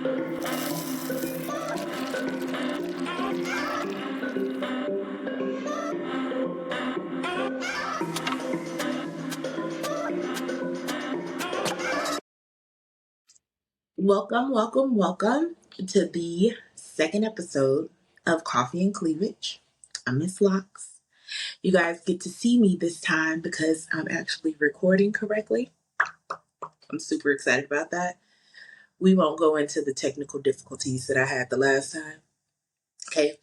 Welcome, welcome, welcome to the second episode of Coffee and Cleavage. I'm MZ Locs. You guys get to see me this time because I'm actually recording correctly. I'm super excited about that. We won't go into the technical difficulties that I had the last time. Okay.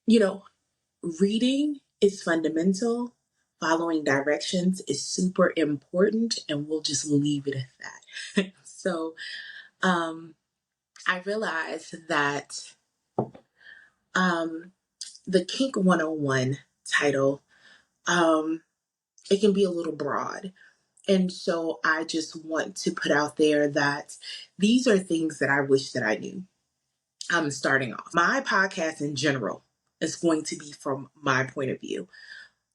You know, reading is fundamental. Following directions is super important, and we'll just leave it at that. So, I realized that the Kink 101 title, it can be a little broad. And so I just want to put out there that these are things that I wish that I knew. I'm starting off. My podcast in general is going to be from my point of view.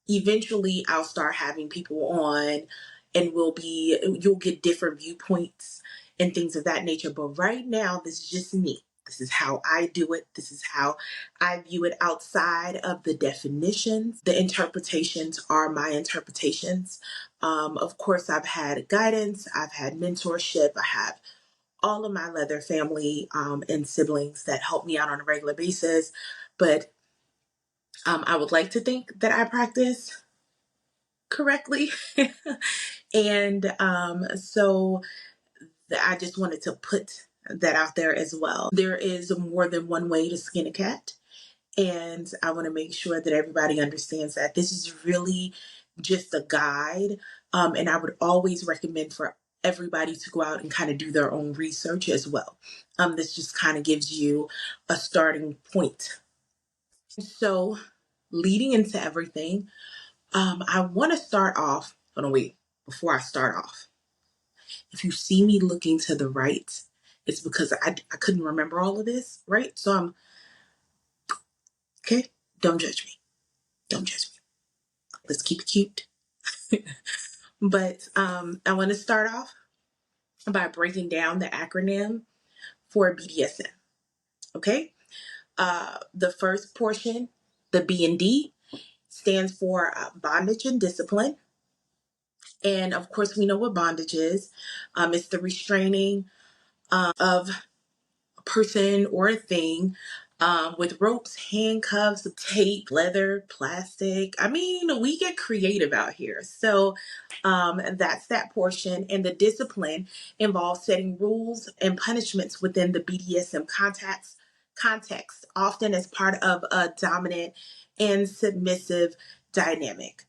Eventually, I'll start having people on and you'll get different viewpoints and things of that nature. But right now, this is just me. This is how I do it. This is how I view it outside of the definitions. The interpretations are my interpretations. Of course, I've had guidance. I've had mentorship. I have all of my leather family and siblings that help me out on a regular basis. But I would like to think that I practice correctly. And so I just wanted to put that out there as well. There is more than one way to skin a cat. And I want to make sure that everybody understands that this is really just a guide. And I would always recommend for everybody to go out and kind of do their own research as well. This just kind of gives you a starting point. So leading into everything, I want to start off. Oh no, wait. Before I start off, if you see me looking to the right, it's because I couldn't remember all of this, right? So I'm okay. Don't judge me. Don't judge me. Let's keep it cute. But I want to start off by breaking down the acronym for BDSM. Okay. The first portion, the B and D, stands for bondage and discipline. And of course, we know what bondage is. It's the restraining of a person or a thing with ropes, handcuffs, tape, leather, plastic. I mean, we get creative out here. So that's that portion. And the discipline involves setting rules and punishments within the BDSM context, often as part of a dominant and submissive dynamic.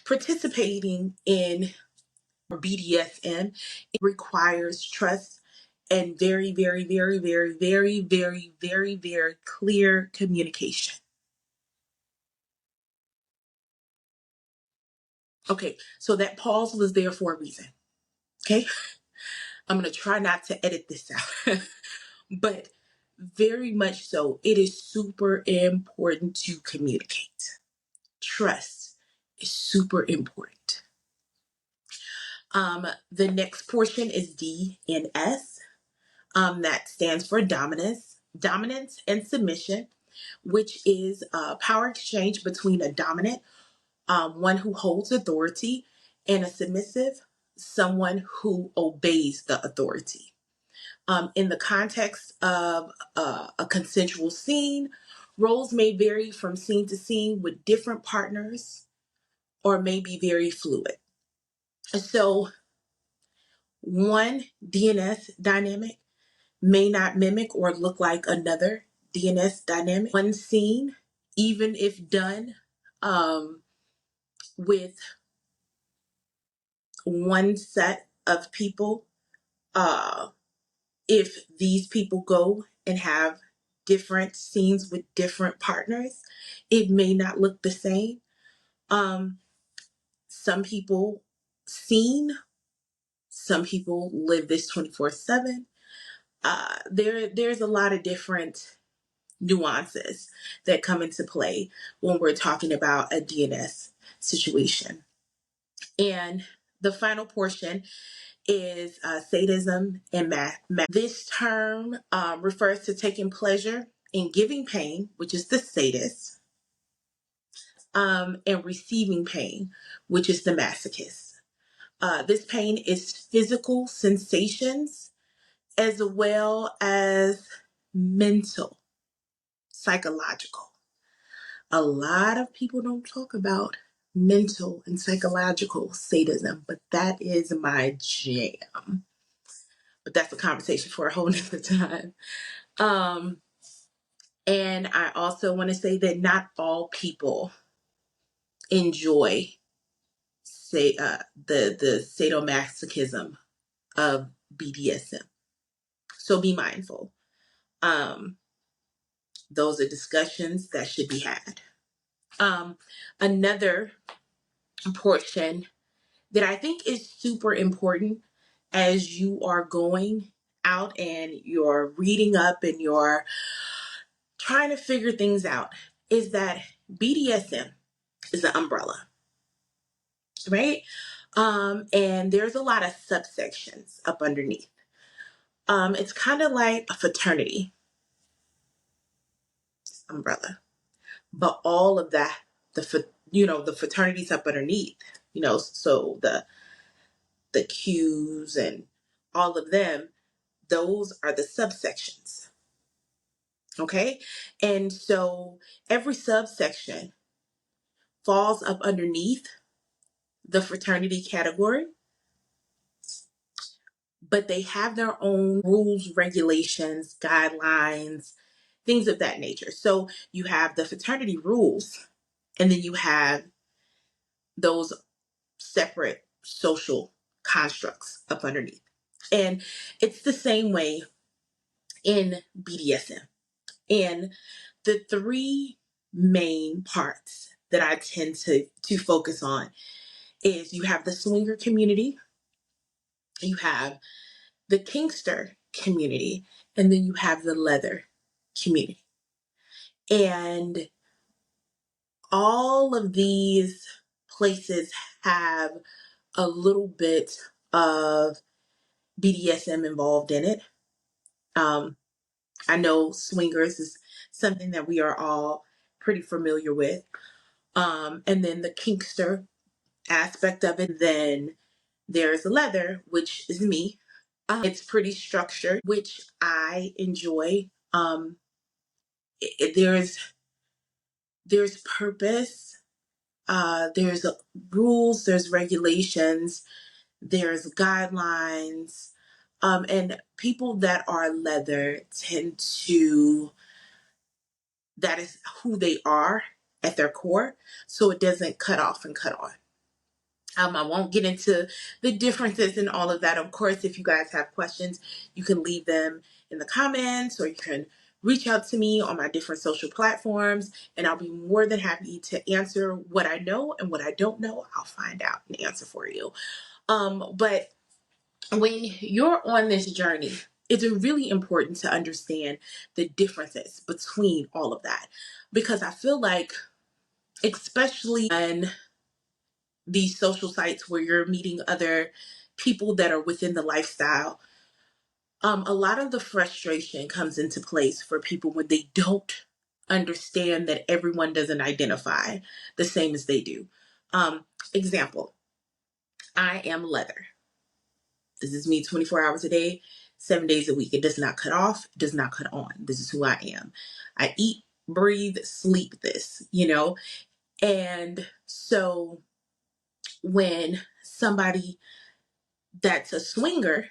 Participating in BDSM requires trust and very, very, very, very, very, very, very, very clear communication. Okay, so that pause was there for a reason. Okay, I'm going to try not to edit this out, but very much so, it is super important to communicate. Trust is super important. The next portion is D and S. That stands for dominance and submission, which is a power exchange between a dominant, one who holds authority, and a submissive, someone who obeys the authority. In the context of a consensual scene, roles may vary from scene to scene with different partners or may be very fluid. So one DNS dynamic may not mimic or look like another DNS dynamic. One scene, even if done with one set of people, if these people go and have different scenes with different partners, it may not look the same. Some people scene, some people live this 24/7. There's a lot of different nuances that come into play when we're talking about a DNS situation. And the final portion is sadism and this term refers to taking pleasure in giving pain, which is the sadist, and receiving pain, which is the masochist. This pain is physical sensations as well as mental, psychological. A lot of people don't talk about mental and psychological sadism, but that is my jam. But that's a conversation for a whole nother time. And I also want to say that not all people enjoy the sadomasochism of BDSM. So be mindful. Those are discussions that should be had. Another portion that I think is super important as you are going out and you're reading up and you're trying to figure things out is that BDSM is an umbrella, right? And there's a lot of subsections up underneath. It's kind of like a fraternity umbrella, but all of that, the fraternities up underneath, so the Qs and all of them, those are the subsections. Okay. And so every subsection falls up underneath the fraternity category, but they have their own rules, regulations, guidelines, things of that nature. So you have the fraternity rules, and then you have those separate social constructs up underneath. And it's the same way in BDSM. And the three main parts that I tend to focus on is you have the swinger community, you have the kinkster community, and then you have the leather community. And all of these places have a little bit of BDSM involved in it. I know swingers is something that we are all pretty familiar with. And then the kinkster aspect of it. Then there's leather, which is me. It's pretty structured, which I enjoy. There's purpose. There's rules. There's regulations. There's guidelines. And people that are leather tend to, that is who they are at their core. So it doesn't cut off and cut on. I won't get into the differences and all of that. Of course, if you guys have questions, you can leave them in the comments or you can reach out to me on my different social platforms and I'll be more than happy to answer what I know, and what I don't know, I'll find out and answer for you. But when you're on this journey, it's really important to understand the differences between all of that, because I feel like, especially on these social sites where you're meeting other people that are within the lifestyle, a lot of the frustration comes into place for people when they don't understand that everyone doesn't identify the same as they do. Example, I am leather. This is me 24 hours a day, 7 days a week. It does not cut off, it does not cut on. This is who I am. I eat, breathe, sleep this, And so when somebody that's a swinger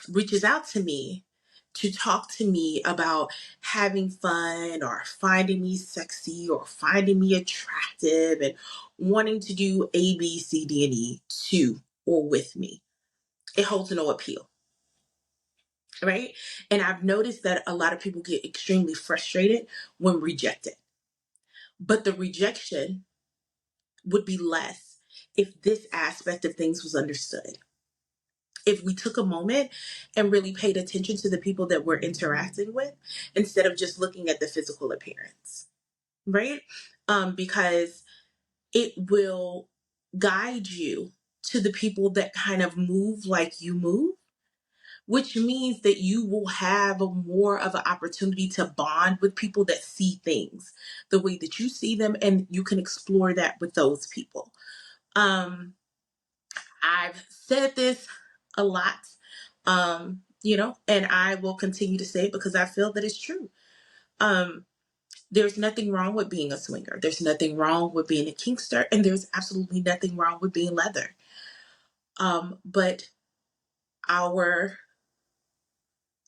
reaches out to me to talk to me about having fun or finding me sexy or finding me attractive and wanting to do A, B, C, D, and E to or with me, it holds no appeal. Right? And I've noticed that a lot of people get extremely frustrated when rejected. But the rejection would be less if this aspect of things was understood. If we took a moment and really paid attention to the people that we're interacting with instead of just looking at the physical appearance, right? Because it will guide you to the people that kind of move like you move, which means that you will have more of an opportunity to bond with people that see things the way that you see them, and you can explore that with those people. I've said this a lot, and I will continue to say it because I feel that it's true. There's nothing wrong with being a swinger. There's nothing wrong with being a kinkster, and there's absolutely nothing wrong with being leather. But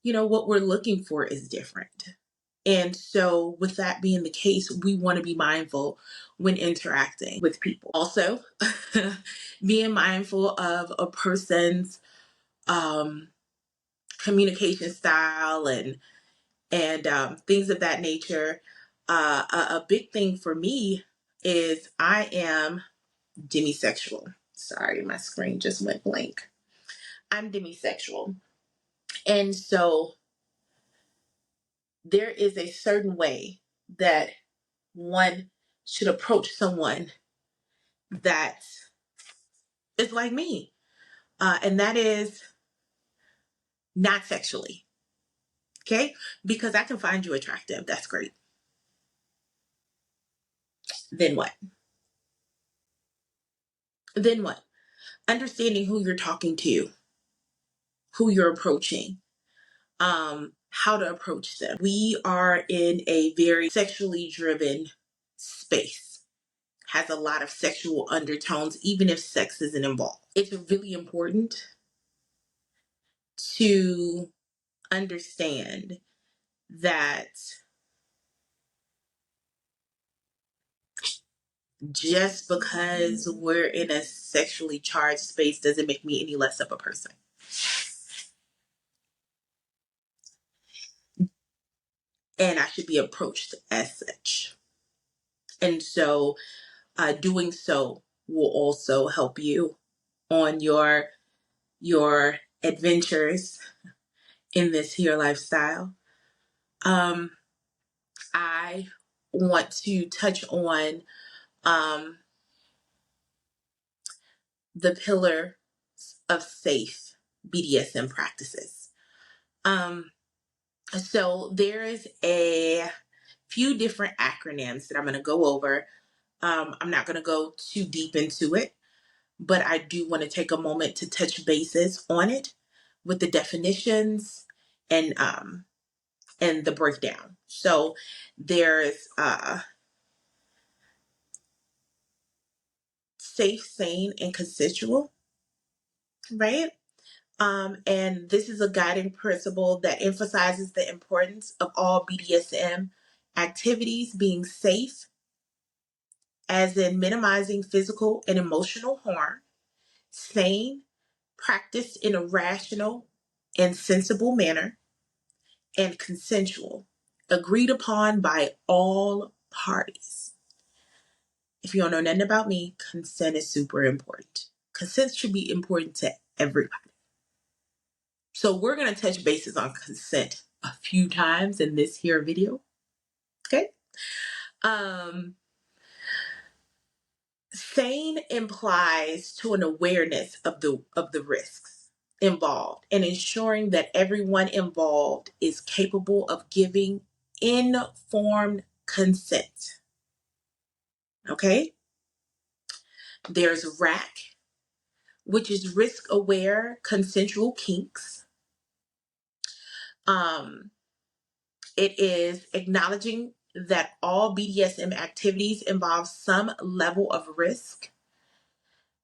what we're looking for is different. And so with that being the case, we want to be mindful when interacting with people. Also, being mindful of a person's communication style and things of that nature. A big thing for me is I am demisexual. Sorry, my screen just went blank. I'm demisexual. And so there is a certain way that one should approach someone that is like me. And that is not sexually. Okay? Because I can find you attractive. That's great. Then what? Then what? Understanding who you're talking to, who you're approaching, how to approach them. We are in a very sexually driven space. Has a lot of sexual undertones, even if sex isn't involved. It's really important to understand that just because we're in a sexually charged space doesn't make me any less of a person. And I should be approached as such. And so doing so will also help you on your adventures in this here lifestyle. I want to touch on the pillar of safe BDSM practices. So there is a few different acronyms that I'm going to go over. I'm not going to go too deep into it, but I do want to take a moment to touch bases on it with the definitions and the breakdown. So there's safe, sane, and consensual, right? And this is a guiding principle that emphasizes the importance of all BDSM activities being safe, as in minimizing physical and emotional harm, sane, practiced in a rational and sensible manner, and consensual, agreed upon by all parties. If you don't know nothing about me, consent is super important. Consent should be important to everybody. So we're going to touch bases on consent a few times in this here video. Okay? Sane implies to an awareness of the risks involved and ensuring that everyone involved is capable of giving informed consent. Okay? There's RAC, which is risk-aware consensual kinks. It is acknowledging that all BDSM activities involve some level of risk.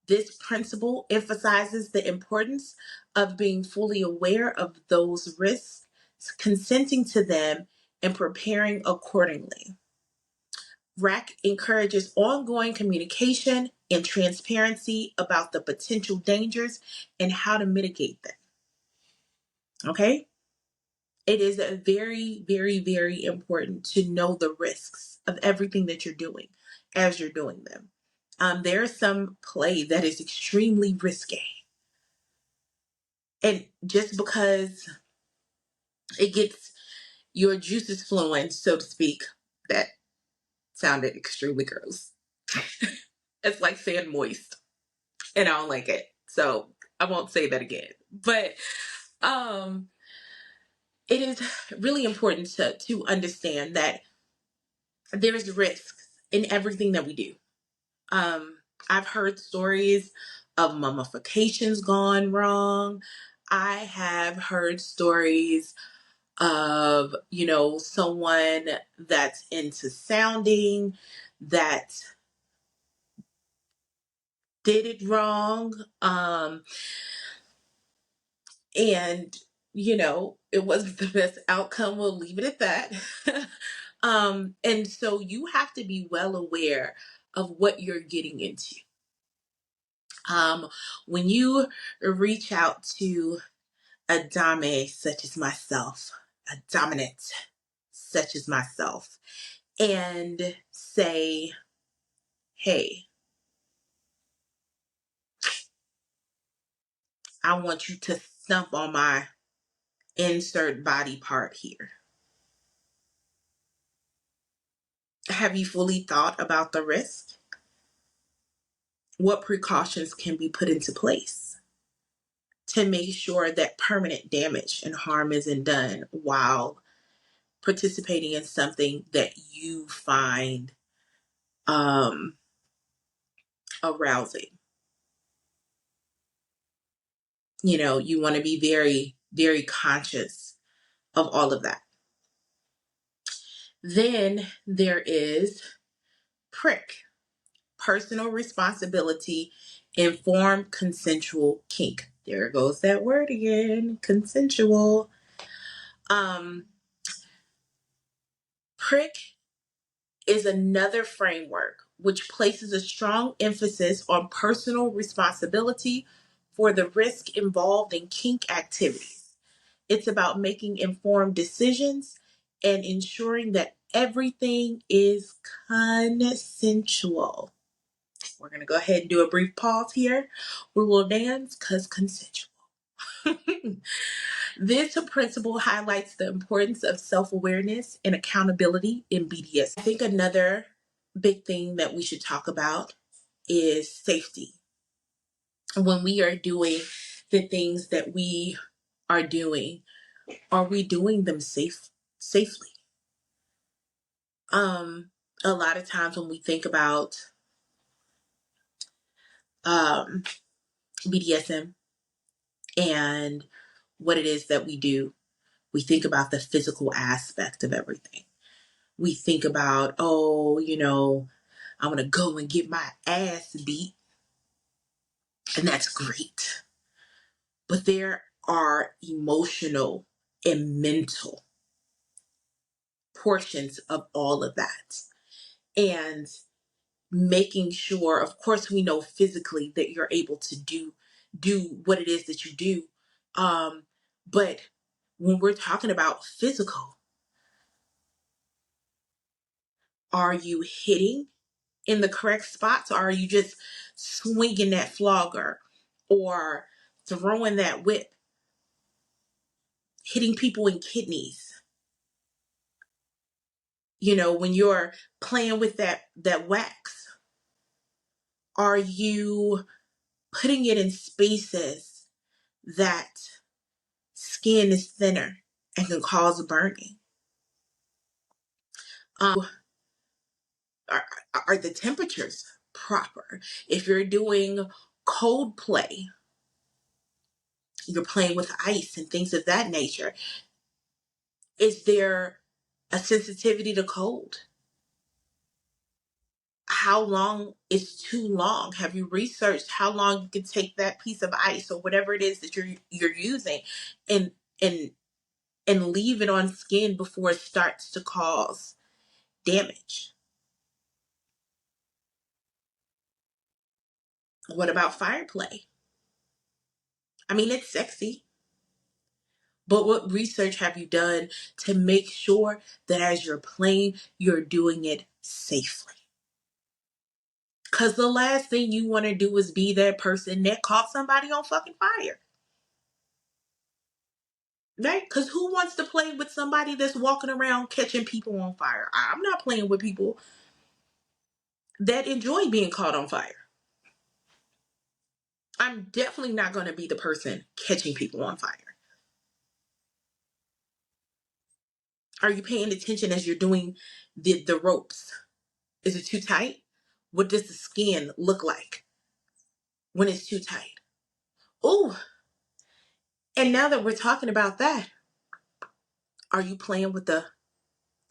This principle emphasizes the importance of being fully aware of those risks, consenting to them, and preparing accordingly. RAC encourages ongoing communication and transparency about the potential dangers and how to mitigate them. Okay? It is very, very, very important to know the risks of everything that you're doing as you're doing them. There is some play that is extremely risky. And just because it gets your juices flowing, so to speak, that sounded extremely gross. It's like saying moist. and I don't like it. So I won't say that again. But it is really important to understand that there's risks in everything that we do. I've heard stories of mummifications gone wrong. I have heard stories of, someone that's into sounding that did it wrong. And, it wasn't the best outcome. We'll leave it at that. And so you have to be well aware of what you're getting into. When you reach out to a dame such as myself, a dominant such as myself, and say, hey, I want you to stomp on my insert body part here. Have you fully thought about the risk? What precautions can be put into place to make sure that permanent damage and harm isn't done while participating in something that you find arousing? You want to be very, very conscious of all of that. Then there is prick, personal responsibility, informed consensual kink. There goes that word again, consensual. Prick is another framework which places a strong emphasis on personal responsibility for the risk involved in kink activities. It's about making informed decisions and ensuring that everything is consensual. We're going to go ahead and do a brief pause here. We will dance because consensual. This principle highlights the importance of self-awareness and accountability in BDSM. I think another big thing that we should talk about is safety. When we are doing the things that we are doing, are we doing them safely? A lot of times when we think about BDSM and what it is that we do, we think about the physical aspect of everything. We think about, I'm going to go and get my ass beat, and that's great. But there are emotional and mental portions of all of that. And making sure, of course, we know physically that you're able to do what it is that you do. But when we're talking about physical, are you hitting in the correct spots, or are you just swinging that flogger or throwing that whip, hitting people in kidneys? When you're playing with that wax, are you putting it in spaces that skin is thinner and can cause burning? Are the temperatures proper? If you're doing cold play, you're playing with ice and things of that nature. Is there a sensitivity to cold? How long is too long? Have you researched how long you can take that piece of ice or whatever it is that you're using and and and leave it on skin before it starts to cause damage? What about fire play? I mean, it's sexy, but what research have you done to make sure that as you're playing, you're doing it safely? Because the last thing you want to do is be that person that caught somebody on fucking fire. Right? Because who wants to play with somebody that's walking around catching people on fire? I'm not playing with people that enjoy being caught on fire. I'm definitely not going to be the person catching people on fire. Are you paying attention as you're doing the ropes? Is it too tight? What does the skin look like when it's too tight? Oh, and now that we're talking about that, are you playing with a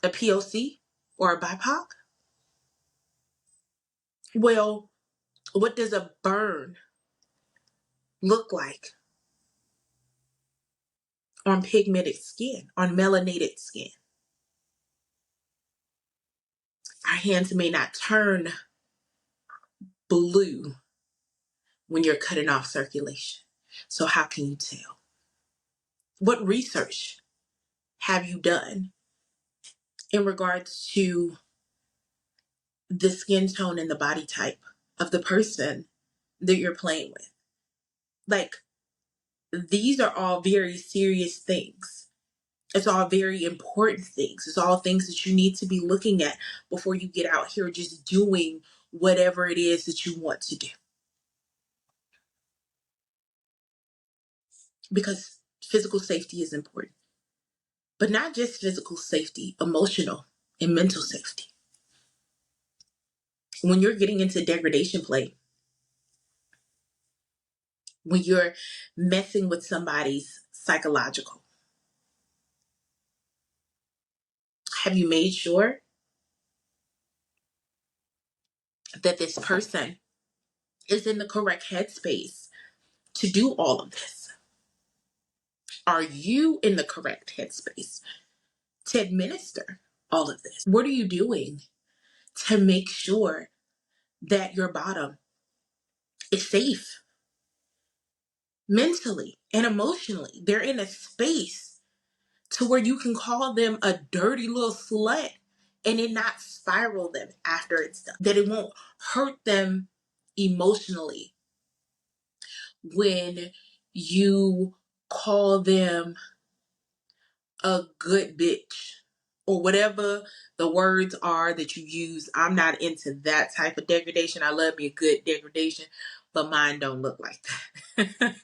POC or a BIPOC? Well, what does a burn look like on pigmented skin, on melanated skin? Our hands may not turn blue when you're cutting off circulation. So how can you tell? What research have you done in regards to the skin tone and the body type of the person that you're playing with? Like, these are all very serious things. It's all very important things. It's all things that you need to be looking at before you get out here just doing whatever it is that you want to do. Because physical safety is important. But not just physical safety, emotional and mental safety. When you're getting into degradation play, when you're messing with somebody's psychological, have you made sure that this person is in the correct headspace to do all of this? Are you in the correct headspace to administer all of this? What are you doing to make sure that your bottom is safe mentally and emotionally? They're in a space to where you can call them a dirty little slut and it not spiral them after it's done. That it won't hurt them emotionally when you call them a good bitch or whatever the words are that you use. I'm not into that type of degradation. I love me a good degradation, but mine don't look like that.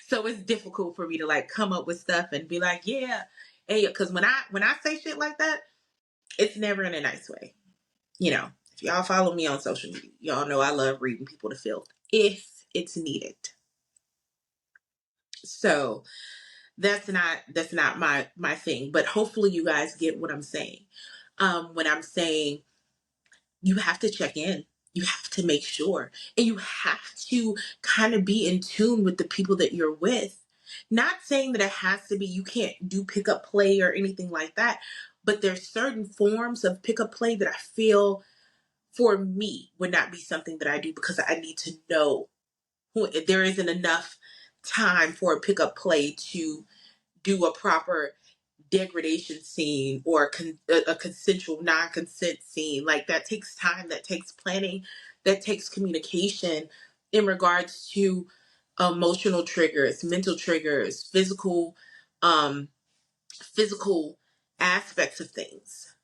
So it's difficult for me to like come up with stuff and be like, yeah, hey, because when I say shit like that, it's never in a nice way. You know, if y'all follow me on social media, y'all know I love reading people to filth if it's needed. So that's not my thing, but hopefully you guys get what I'm saying. When I'm saying you have to check in, you have to make sure, and you have to kind of be in tune with the people that you're with. Not saying that it has to be, you can't do pickup play or anything like that, but there's certain forms of pickup play that I feel for me would not be something that I do because I need to know who. There isn't enough time for a pickup play to do a proper degradation scene or a consensual non-consent scene. Like, that takes time, that takes planning, that takes communication in regards to emotional triggers, mental triggers, um physical aspects of things.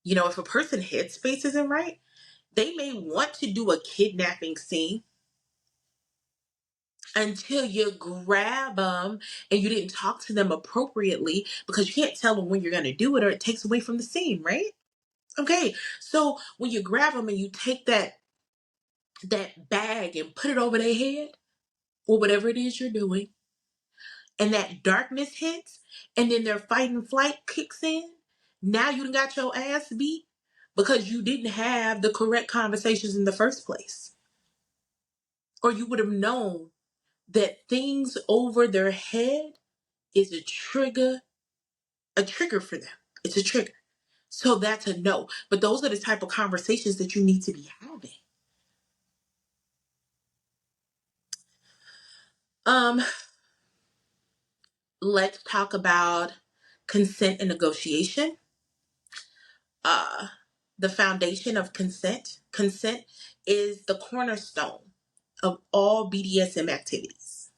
You know, if a person headspace isn't right, they may want to do a kidnapping scene until you grab them and you didn't talk to them appropriately, because you can't tell them when you're going to do it or it takes away from the scene, right? Okay, so when you grab them and you take that bag and put it over their head or whatever it is you're doing, and that darkness hits, and then their fight and flight kicks in, now you done got your ass beat because you didn't have the correct conversations in the first place. Or you would have known that things over their head is a trigger for them. It's a trigger. So that's a no. But those are the type of conversations that you need to be having. Um, let's talk about consent and negotiation. Uh, the foundation of consent. Consent is the cornerstone of all BDSM activities.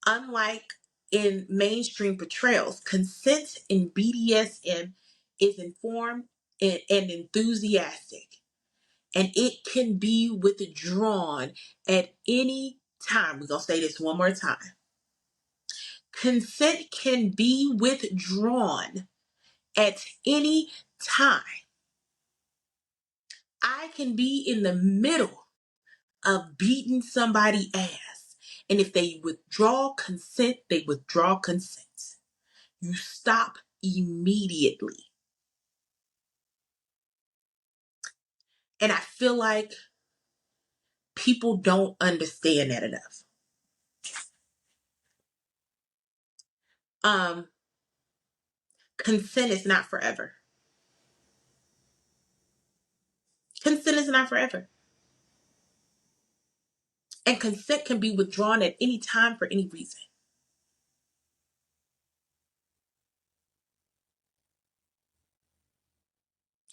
Unlike in mainstream portrayals, consent in BDSM is informed and enthusiastic and it can be withdrawn at any time. We're going to say this one more time. Consent can be withdrawn at any time. I can be in the middle of beating somebody's ass, and if they withdraw consent, they withdraw consent. You stop immediately. And I feel like people don't understand that enough. Consent is not forever. Consent is not forever. And consent can be withdrawn at any time for any reason.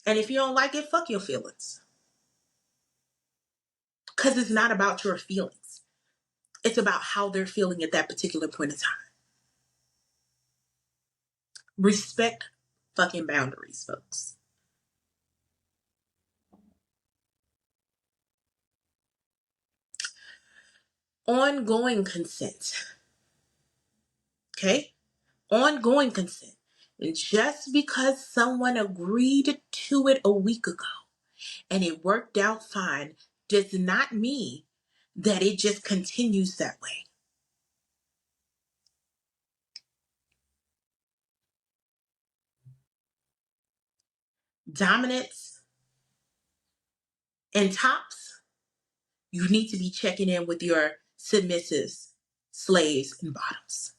And if you don't like it, fuck your feelings. Because it's not about your feelings. It's about how they're feeling at that particular point in time. Respect fucking boundaries, folks. Ongoing consent. Okay? Ongoing consent. And just because someone agreed to it a week ago and it worked out fine does not mean that it just continues that way. Dominance and tops, you need to be checking in with your submissives, slaves, and bottoms.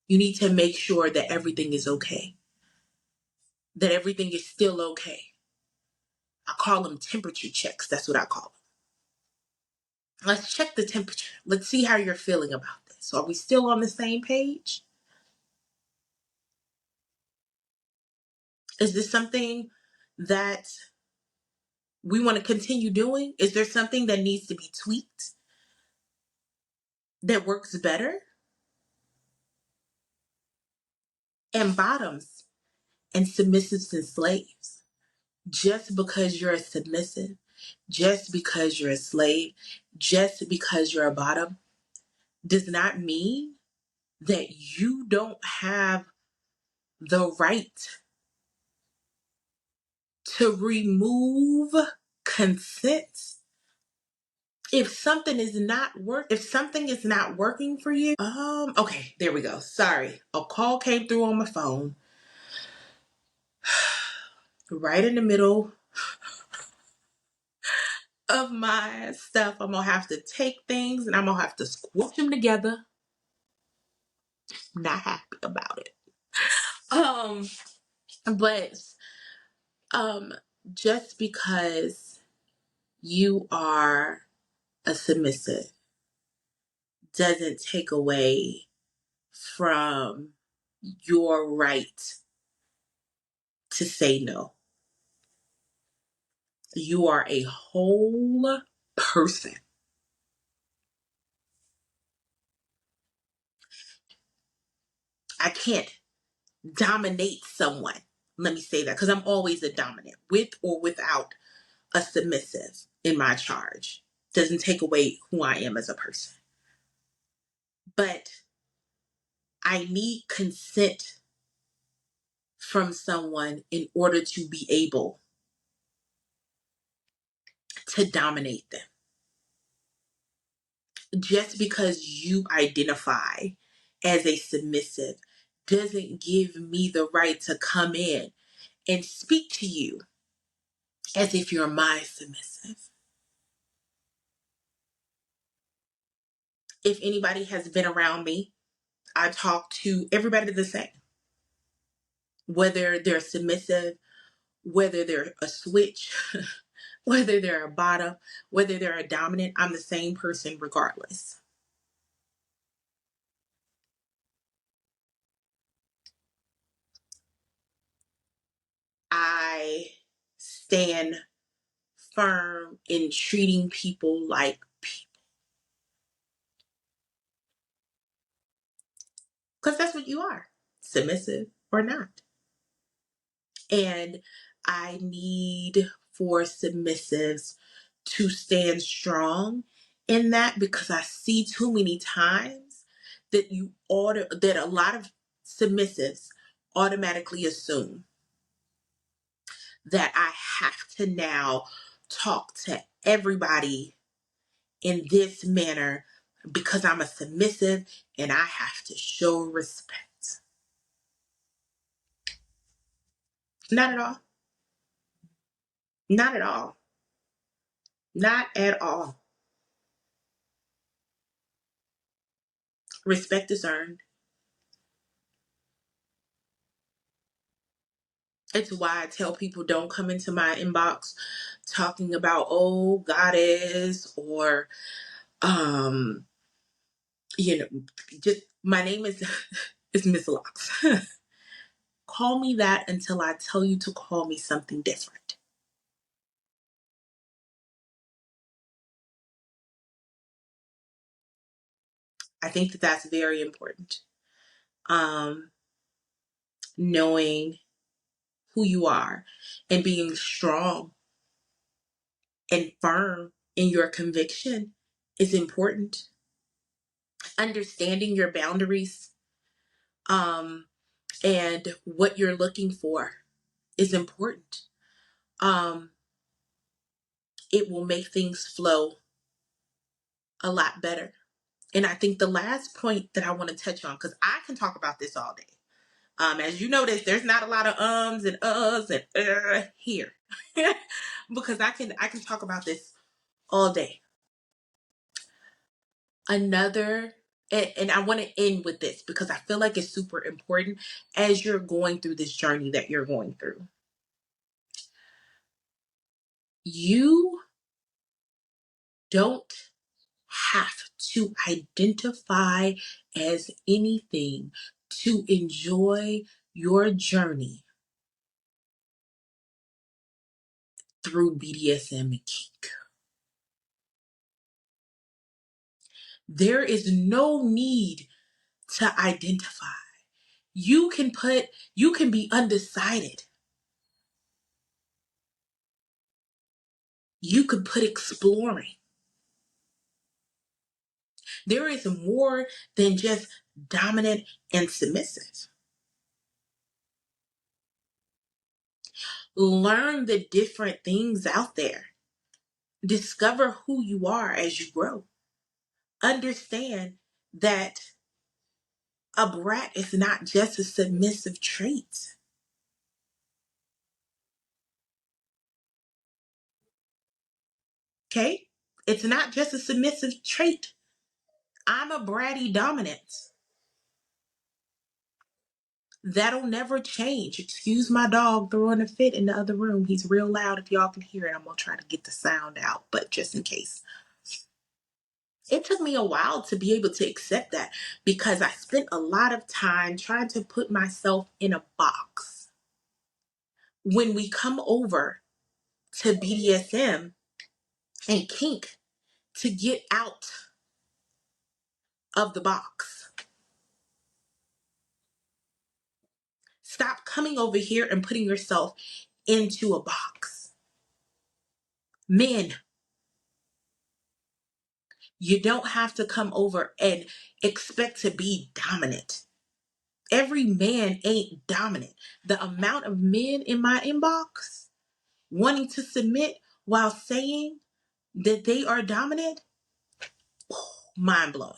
You need to make sure that everything is okay, that everything is still okay. I call them temperature checks. That's what I call them. Let's check the temperature. Let's see how you're feeling about this. Are we still on the same page? Is this something that we want to continue doing? Is there something that needs to be tweaked that works better? And bottoms and submissives and slaves. Just because you're a submissive, just because you're a slave, just because you're a bottom, does not mean that you don't have the right to remove consent. If something is not working for you, okay, there we go. Sorry. A call came through on my phone right in the middle of my stuff. I'm gonna have to take things and I'm gonna have to squish them together. Not happy about it. Um, but um, just because you are a submissive doesn't take away from your right to say no. You are a whole person. I can't dominate someone. Let me say that because I'm always a dominant, with or without a submissive in my charge. Doesn't take away who I am as a person. But I need consent from someone in order to be able to dominate them. Just because you identify as a submissive doesn't give me the right to come in and speak to you as if you're my submissive. If anybody has been around me, I talk to everybody the same. Whether they're submissive, whether they're a switch, whether they're a bottom, whether they're a dominant, I'm the same person regardless. I stand firm in treating people like people. Because that's what you are, submissive or not. And I need for submissives to stand strong in that, because I see too many times that that a lot of submissives automatically assume that I have to now talk to everybody in this manner because I'm a submissive and I have to show respect. Not at all. Not at all. Not at all. Respect is earned. It's why I tell people don't come into my inbox talking about, oh, goddess, or, um, you know, just my name is is MZ Locs. Call me that until I tell you to call me something different. I think that that's very important. Um, Knowing who you are and being strong and firm in your conviction is important. Understanding your boundaries, um, and what you're looking for is important. Um, it will make things flow a lot better. And I think the last point that I want to touch on, because I can talk about this all day. As you notice, there's not a lot of ums and uhs and here, because I can talk about this all day. Another, and I want to end with this because I feel like it's super important as you're going through this journey that you're going through. You don't have to identify as anything to enjoy your journey through BDSM and kink. There is no need to identify. You can be undecided. You could put exploring. There is more than just dominant and submissive. Learn the different things out there. Discover who you are as you grow. Understand that a brat is not just a submissive trait. Okay? It's not just a submissive trait. I'm a bratty dominant. That'll never change. Excuse my dog throwing a fit in the other room. He's real loud. If y'all can hear it, I'm going to try to get the sound out, but just in case. It took me a while to be able to accept that because I spent a lot of time trying to put myself in a box. When we come over to BDSM and kink, to get out of the box. Stop coming over here and putting yourself into a box. Men, you don't have to come over and expect to be dominant. Every man ain't dominant. The amount of men in my inbox wanting to submit while saying that they are dominant, mind blowing.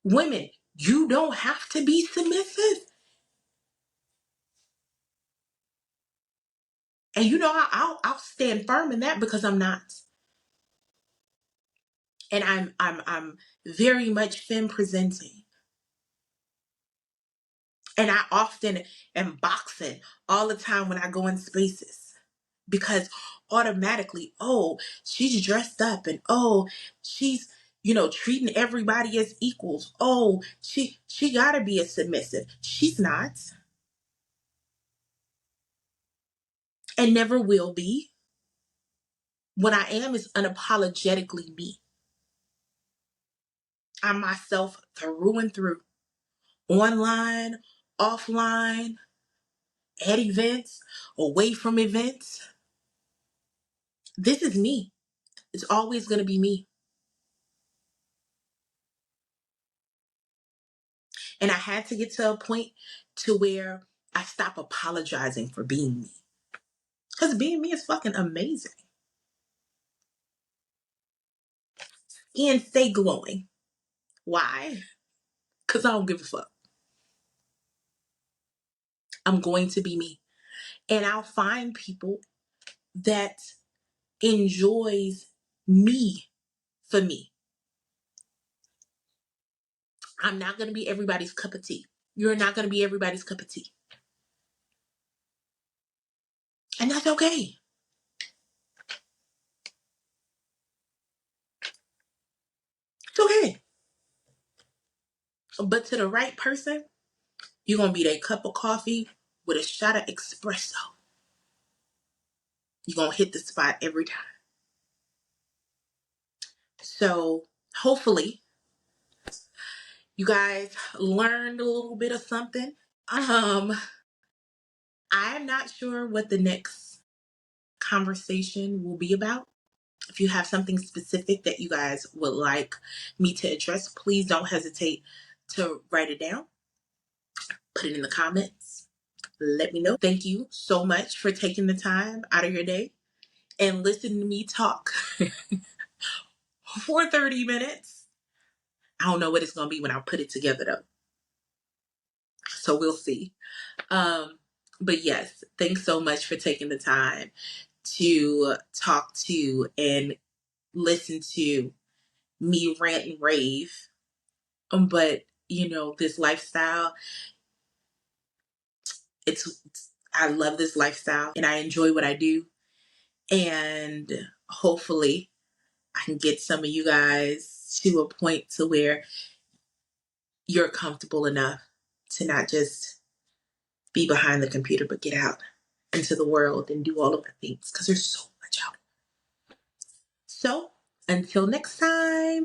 Women, you don't have to be submissive. And you know, I'll stand firm in that because I'm not. And I'm very much femme presenting. And I often am boxing all the time when I go in spaces because automatically, oh, she's dressed up and oh, she's, treating everybody as equals. Oh, she gotta be a submissive. She's not and never will be. What I am is unapologetically me. I'm myself through and through, online, offline, at events, away from events. This is me. It's always going to be me. And I had to get to a point to where I stop apologizing for being me. Because being me is fucking amazing. And stay glowing. Why? Because I don't give a fuck. I'm going to be me. And I'll find people that enjoys me for me. I'm not going to be everybody's cup of tea. You're not going to be everybody's cup of tea. And that's okay. It's okay. But to the right person, you're going to be that cup of coffee with a shot of espresso. You're going to hit the spot every time. So hopefully you guys learned a little bit of something. I'm not sure what the next conversation will be about. If you have something specific that you guys would like me to address, please don't hesitate to write it down. Put it in the comments. Let me know. Thank you so much for taking the time out of your day and listening to me talk for 30 minutes. I don't know what it's going to be when I put it together though. So we'll see. But yes, thanks so much for taking the time to talk to and listen to me rant and rave. But you know, this lifestyle, I love this lifestyle and I enjoy what I do. And hopefully I can get some of you guys to a point to where you're comfortable enough to not just be behind the computer, but get out into the world and do all of the things because there's so much out. So until next time.